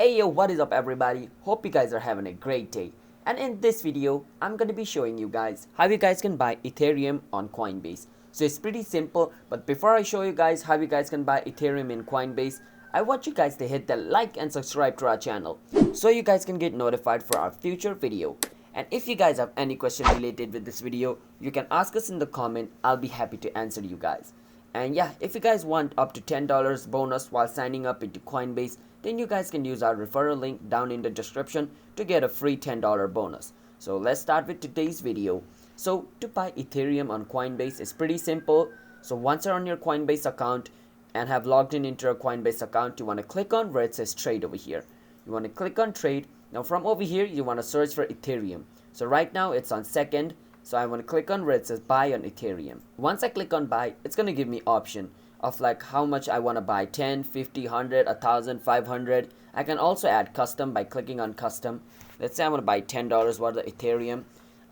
Hey yo, what is up everybody? Hope you guys are having a great day. And in this video, I'm going to be showing you guys how you guys can buy Ethereum on Coinbase. So it's pretty simple, but before I show you guys how you guys can buy Ethereum in Coinbase, I want you guys to hit the like and subscribe to our channel so you guys can get notified for our future video. And if you guys have any question related with this video, you can ask us in the comment. I'll be happy to answer you guys. And yeah, if you guys want up to $10 bonus while signing up into Coinbase, then you guys can use our referral link down in the description to get a free $10 bonus. So let's start with today's video. So to buy Ethereum on Coinbase is pretty simple. So once you're on your Coinbase account and have logged in into your Coinbase account, you want to click on where it says trade over here. You want to click on trade. Now from over here, you want to search for Ethereum. So right now it's on second. So I want to click on where it says buy on Ethereum. Once I click on buy, it's going to give me option of like how much I want to buy, 10, 50, 100, 1000, 500. I can also add custom by clicking on custom. Let's say I want to buy $10 worth of Ethereum.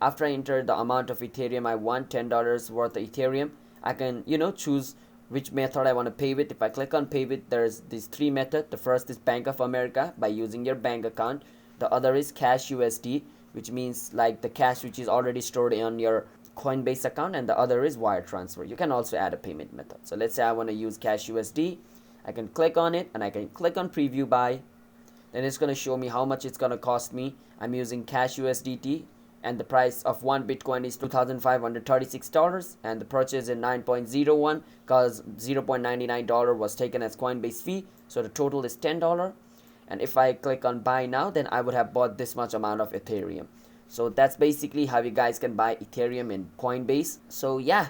After I enter the amount of Ethereum I want, $10 worth of Ethereum, I can, choose which method I want to pay with. If I click on pay with, there's these three methods. The first is Bank of America by using your bank account. The other is Cash USD, which means like the cash which is already stored on your Coinbase account, and the other is wire transfer. You can also add a payment method. So let's say I want to use Cash USD. I can click on it and I can click on preview buy. Then it's going to show me how much it's going to cost me. I'm using Cash USDT and the price of one Bitcoin is $2,536 and the purchase is 9.01 because $0.99 was taken as Coinbase fee. So the total is $10. And if I click on buy now, then I would have bought this much amount of Ethereum. So that's basically how you guys can buy Ethereum in Coinbase. So yeah,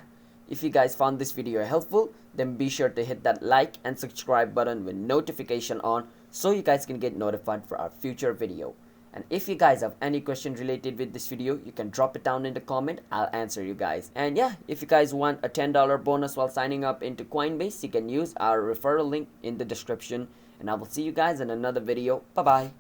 if you guys found this video helpful, then be sure to hit that like and subscribe button with notification on so you guys can get notified for our future video. And if you guys have any question related with this video, you can drop it down in the comment. I'll answer you guys. And yeah, if you guys want a $10 bonus while signing up into Coinbase, you can use our referral link in the description. And I will see you guys in another video. Bye bye.